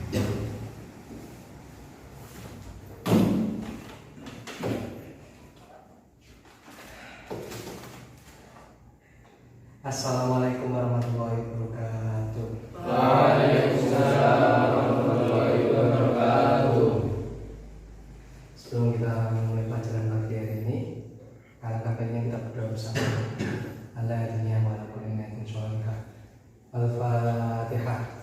Assalamualaikum warahmatullahi wabarakatuh. Waalaikumsalam warahmatullahi wabarakatuh. Sebelum kita memulai pelajaran pagi hari ini, alangkah baiknya kita berdoa bersama. Allahumma wa ala kulli ni'matin sholihah. Al-Fatihah.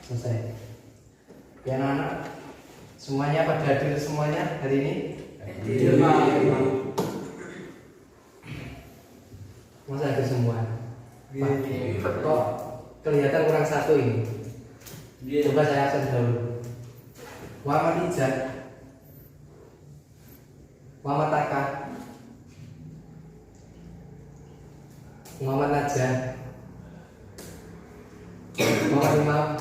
Selesai. Ya anak-anak, semuanya pada hadir semuanya hari ini? Hadir, Pak. Masa hadir semua? Kok kelihatan kurang satu ini? Coba saya absen dahulu. Muhammad Ijaz, Muhammad Taka, Muhammad Najah, Muhammad Imam,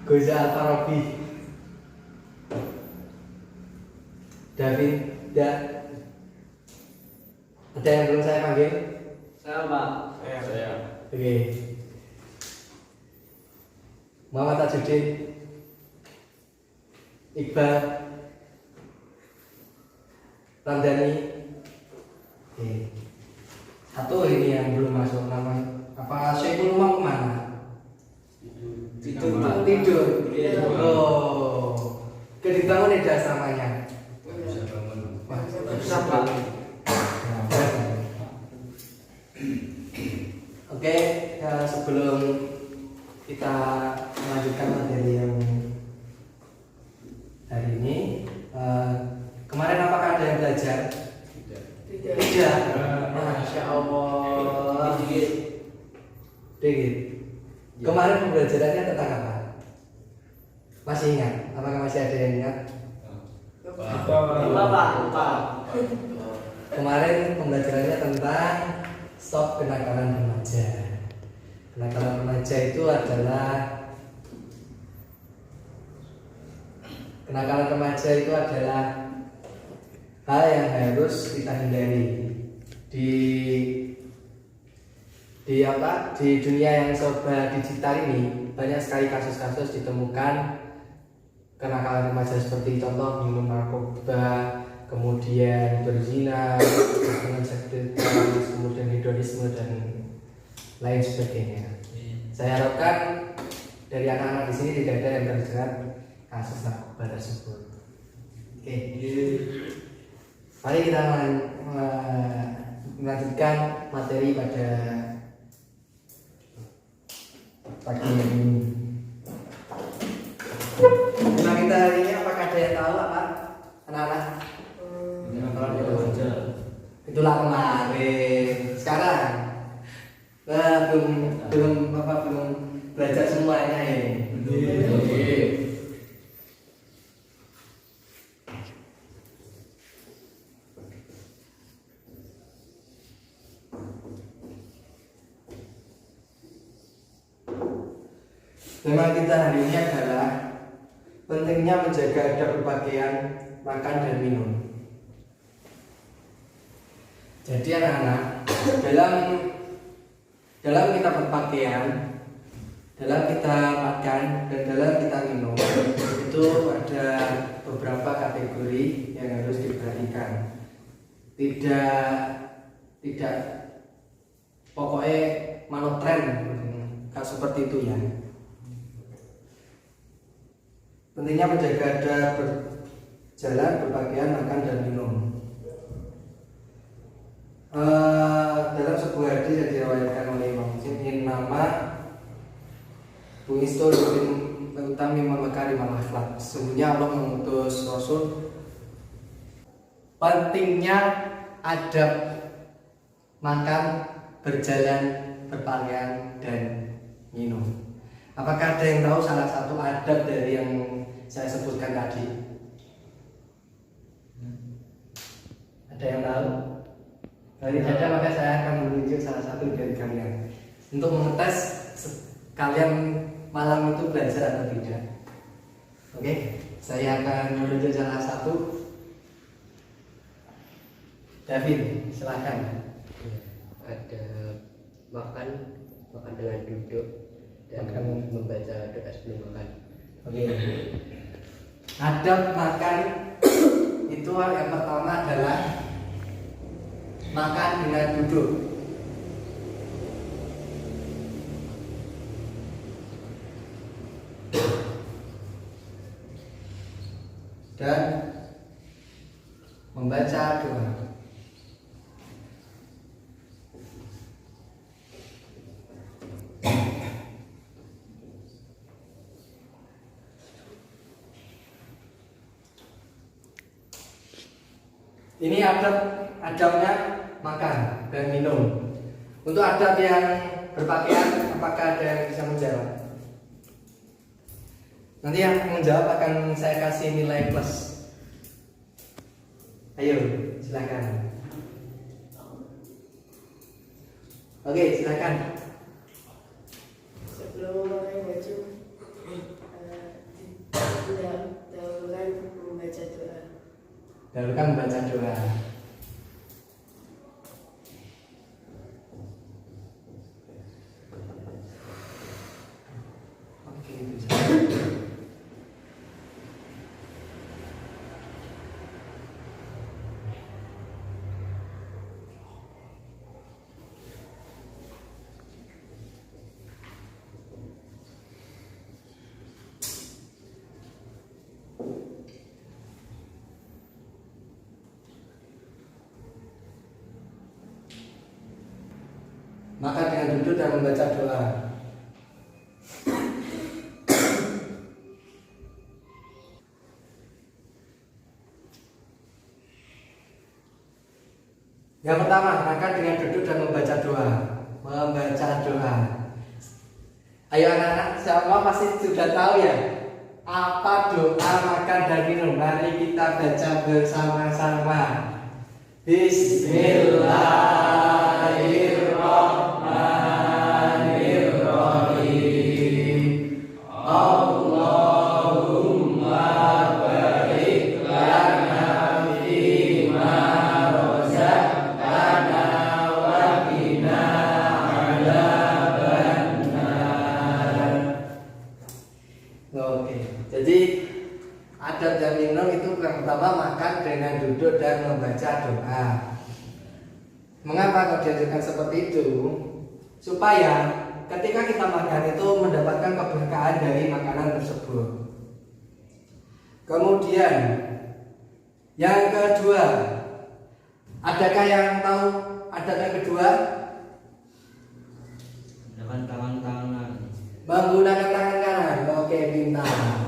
Goza Al-Farabi, David, ada yang belum saya panggil? Saya, Pak. Saya. Oke. Muhammad Tajuddin, Iqbal, Ramdhani. Oke. Satu ini yang belum masuk nama apa? Syekhul Umam kemana? Tidur. Oh. Dibangun ya asramanya. Bisa bangun. Oke, sebelum kita melanjutkan materi yang hari ini, kemarin apakah ada yang belajar? Tidak. Masya Allah. Dikit. Kemarin pembelajarannya tentang apa? Masih ingat? Apakah masih ada yang ingat? Lupa. Kemarin pembelajarannya tentang stop kenakalan remaja. Kenakalan remaja itu adalah hal yang harus kita hindari di dunia yang serba digital ini. Banyak sekali kasus-kasus ditemukan kenakalan remaja seperti contoh minum narkoba, kemudian berzina, hubungan seks bebas, kemudian hedonisme dan lain sebagainya. Saya harapkan dari anak-anak di sini tidak ada yang terjerat kasus narkoba tersebut. Oke. Mari kita melanjutkan materi pada pagi ini. Tema kita hari ini apakah ada yang tahu apa, anak-anak? Itulah kemarin. Sekarang belum belajar semuanya ini. Tema kita hari ini adalah pentingnya menjaga adab berpakaian, makan dan minum. Jadi anak-anak, dalam kita berpakaian, dalam kita makan dan dalam kita minum itu ada beberapa kategori yang harus diperhatikan. Tidak pokoknya manut tren seperti itu ya. Pentingnya menjaga adab berjalan, berpakaian, makan dan minum. Dalam sebuah hadis yang diriwayatkan oleh Imam Muslim, nama Buistu bin utami makarimul akhlak. Sesungguhnya Allah mengutus Rasul. Pentingnya adab makan, berjalan, berpakaian dan minum. Apakah ada yang tahu salah satu adab dari yang saya sebutkan tadi? Ada yang tahu? Kalau tidak ada, maka saya akan menunjuk salah satu dari kalian untuk mengetes kalian malam itu belajar atau tidak. Oke, saya akan menunjuk salah satu. David, silakan. Ada makan dengan duduk dan Makan. membaca doa sebelum makan. Oke. Adab makan itu yang pertama adalah makan dengan duduk. Dan membaca doa. Ini adabnya makan dan minum. Untuk adab yang berpakaian, apakah ada yang bisa menjawab? Nanti yang menjawab akan saya kasih nilai plus. Ayo, silakan. Oke, silakan. Sebelum memakai baju, dahulukan membaca doa. Dahulukan membaca doa. Oke, bisa. Maka dengan duduk dan membaca doa. Yang pertama, maka dengan duduk dan membaca doa. Membaca doa. Ayo anak-anak, semua pasti sudah tahu ya apa doa makan dan minum. Mari kita baca bersama-sama. Bismillahirrahmanirrahim. Allahumma barik lana fima razaqtana wa qina adzabannar. Oke, jadi adab dan minum itu yang pertama makan dengan duduk dan membaca doa. Mengapa kok diajarkan seperti itu? Supaya ketika kita makan itu mendapatkan keberkahan dari makanan tersebut. Kemudian yang kedua, adakah yang tahu adab yang kedua? Dengan tangan-tangan. Menggunakan tangan kanan. Oke, pintar.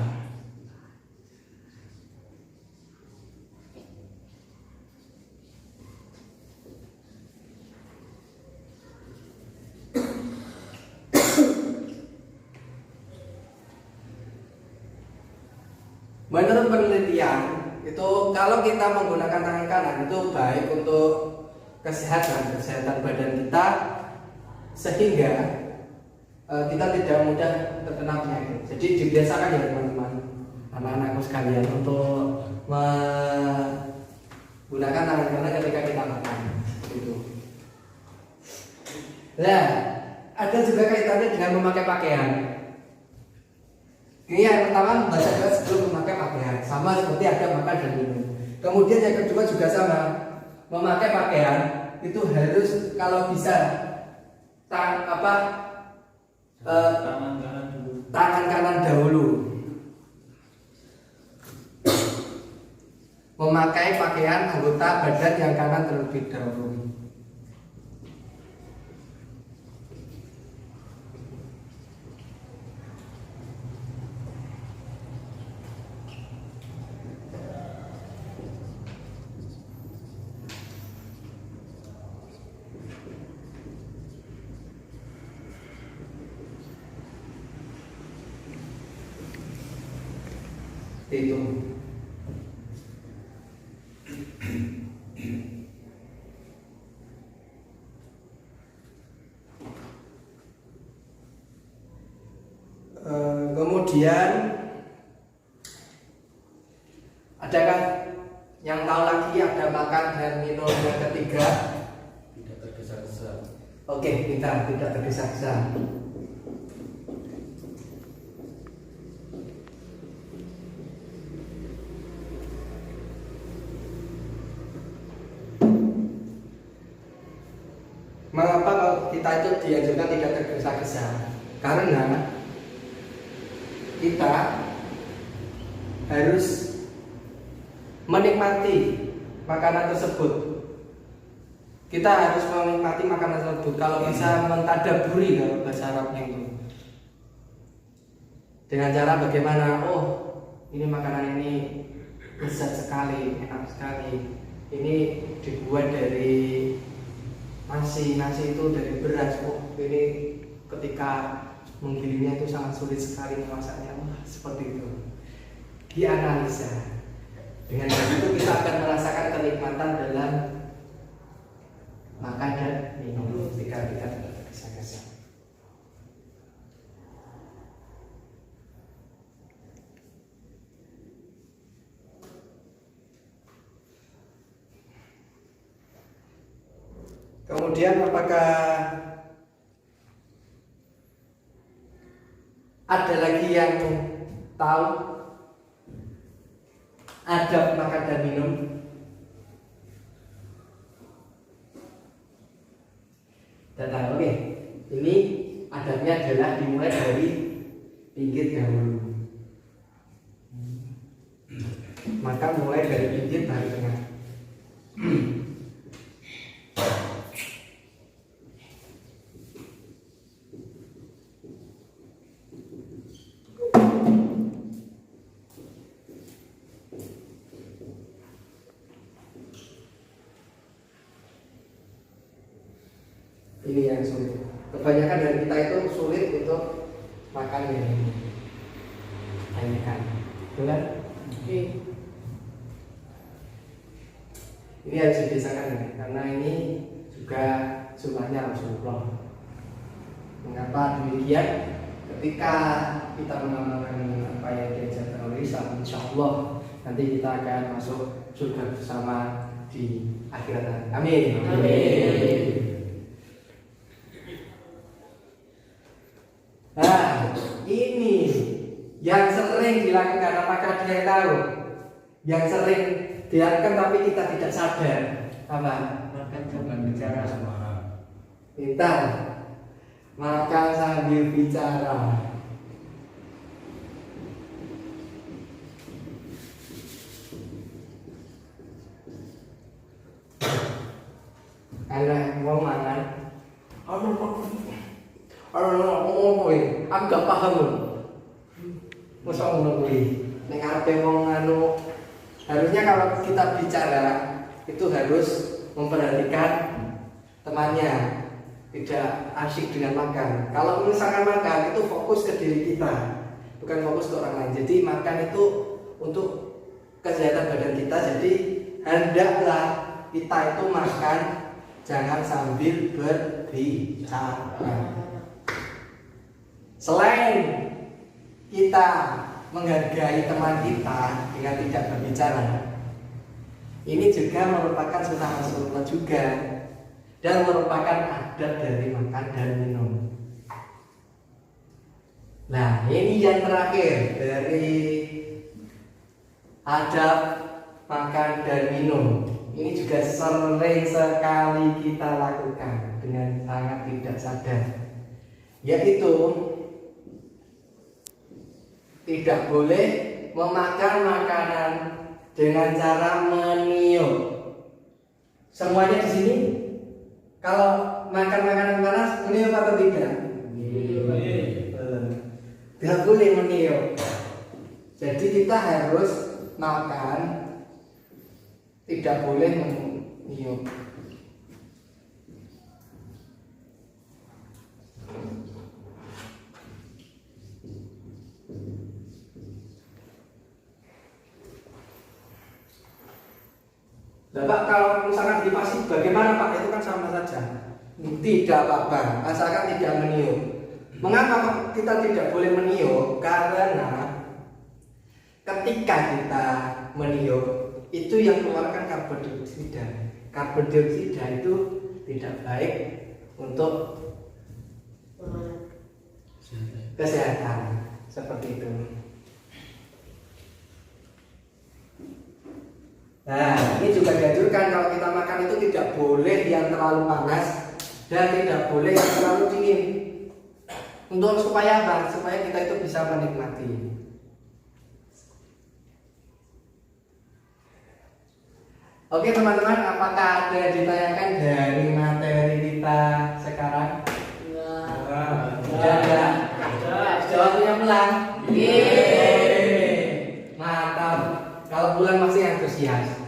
Menurut penelitian itu kalau kita menggunakan tangan kanan itu baik untuk kesehatan badan kita sehingga kita tidak mudah terkena penyakit. Jadi dibiasakan ya teman-teman, anak-anakku sekalian untuk menggunakan tangan kanan ketika kita makan. Gitu. Nah, ada juga kaitannya dengan memakai pakaian. Ini yang pertama membaca doa sebelum memakai pakaian, sama seperti ada makan dan minum. Kemudian yang kedua juga sama, memakai pakaian itu harus kalau bisa tangan kanan dahulu. Memakai pakaian anggota badan yang kanan terlebih dahulu. Itu Kemudian adakah yang tahu lagi ada makan dan minum yang ketiga? Tidak tergesa-gesa. Oke, kita tidak tergesa-gesa. Mengapa kalau kita itu dianjurkan tidak tergesa-gesa? Karena kita harus menikmati makanan tersebut. Kita harus menikmati makanan tersebut. Kalau bisa mentadaburi kalau bahasa Arabnya itu. Dengan cara bagaimana? Oh, ini makanan ini lezat sekali, enak sekali. Ini dibuat dari nasi itu dari beras. Oh, ini ketika menggilingnya itu sangat sulit sekali memasaknya. Wah, seperti itu. Dianalisa. Dengan begitu kita akan merasakan kenikmatan dalam makan dan minum ketika kita tidak tergesa-gesa. Kemudian apakah ada lagi yang tahu adab makan dan minum? Dan tahu, oke. Ini adabnya adalah dimulai dari pinggir dahulu. Maka mulai dari pinggir baru tengah. Ini yang sulit. Kebanyakan dari kita itu sulit untuk makan ini. Kebanyakan, benar? Ini harus dibiasakan ya, karena ini juga sunnahnya Rasulullah. Mengapa demikian? Ketika kita mengamalkan apa yang diajarkan oleh Islam, insya Allah nanti kita akan masuk surga bersama di akhirat. Amin. Amin. Nah, ini yang sering dilakukan, apakah dia tahu? Yang sering dilakukan tapi kita tidak sadar. Apa? Makan jangan bicara sembarang. Pintar. Makan sambil bicara. Anak mau mangan. Aku gak paham. Masa ngono kuwi. Nek arepe wong anu, harusnya kalau kita bicara itu harus memperhatikan temannya, tidak asyik dengan makan. Kalau misalkan makan itu fokus ke diri kita, bukan fokus ke orang lain. Jadi makan itu untuk kesehatan badan kita. Jadi hendaklah kita itu makan jangan sambil berbicara. Selain kita menghargai teman kita dengan tidak berbicara, ini juga merupakan sunnah Rasulullah juga, dan merupakan adab dari makan dan minum. Nah, ini yang terakhir dari adab makan dan minum. Ini juga sering sekali kita lakukan dengan sangat tidak sadar, yaitu tidak boleh memakan makanan dengan cara meniup. Semuanya di sini kalau makan makanan panas meniup atau tidak? Tidak boleh meniup. Jadi kita harus makan tidak boleh meniup. Bapak kalau misalkan dipasif bagaimana Pak? Itu kan sama saja. Tidak apa-apa, asalkan tidak meniup. Mengapa kita tidak boleh meniup? Karena ketika kita meniup itu yang keluarkan karbon dioksida. Karbon dioksida itu tidak baik untuk kesehatan. Seperti itu. Nah, ini juga dianjurkan kalau kita makan itu tidak boleh yang terlalu panas dan tidak boleh yang terlalu dingin. Untuk supaya apa? Supaya kita itu bisa menikmati. Oke teman-teman, apakah ada yang ditanyakan dari materi kita sekarang? Sudah ada? Jawabnya pelan. Mantap. Kalau bulan masih antusias.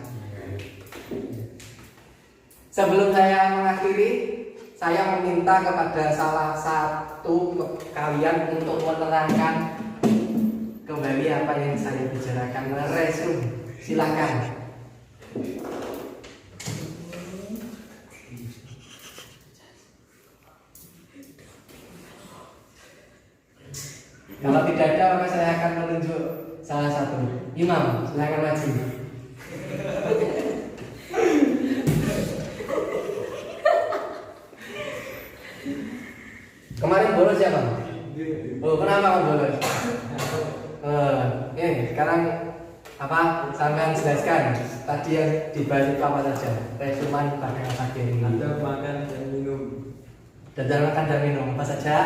Sebelum saya mengakhiri, saya meminta kepada salah satu kalian untuk menerangkan kembali apa yang saya bicarakan. Resume, silakan. Kalau tidak ada, maka saya akan menunjuk salah satu. Imam, silakan maju. Kemarin bolos siapa? Oh, kenapa kamu bolos? Sekarang apa? Sampai jelaskan. Tadi yang dibahas itu apa saja? Resuman pada apa ini? Ada makan dan minum. Dan makan dan minum apa saja?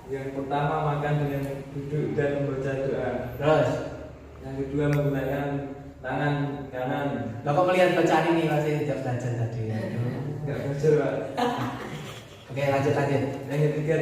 Yang pertama makan dengan duduk dan membaca doa. Terus? Yang kedua menggunakan tangan kanan. Lo kok melihat bacaan ini masih tidak belajar tadi? Enggak belajar, Pak. Oke, lanjut. Yang ketiga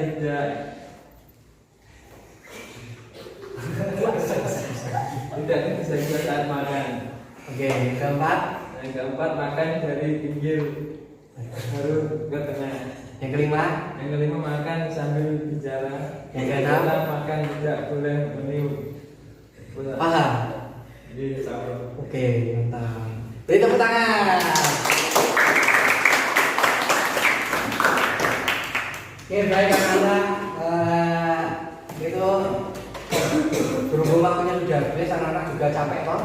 tidak bisa saat makan. Oke, yang keempat? Yang keempat makan dari pinggir baru ke tengah. Yang kelima? Yang kelima makan sambil bicara. Yang keenam? Makan tidak boleh meniup. Paham? Jadi sama. Oke, mantap. Beri tepuk tangan. Oke, baik anak-anak. Itu berhubung waktunya sudah habis, anak-anak juga capek toh?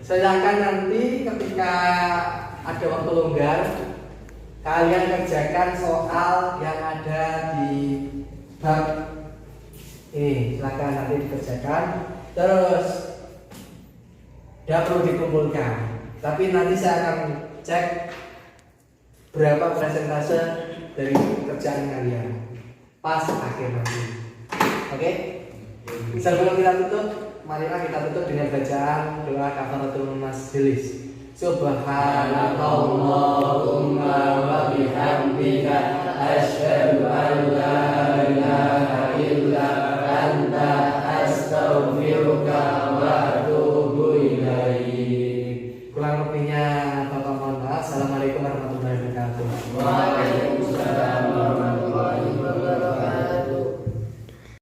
Silakan nanti ketika ada waktu longgar, kalian kerjakan soal yang ada di bab ini. Silakan nanti dikerjakan. Terus tidak perlu dikumpulkan, tapi nanti saya akan cek berapa persentase dari kerjaan kalian pas akhir nanti. Oke? Sebelum kita tutup, marilah kita tutup dengan bacaan doa kafaratul majelis. Subhanakallahumma wa bihamdika asyhadu an la ilaha illa anta astaghfiruka wa atubu ilaik. Kurang lebihnya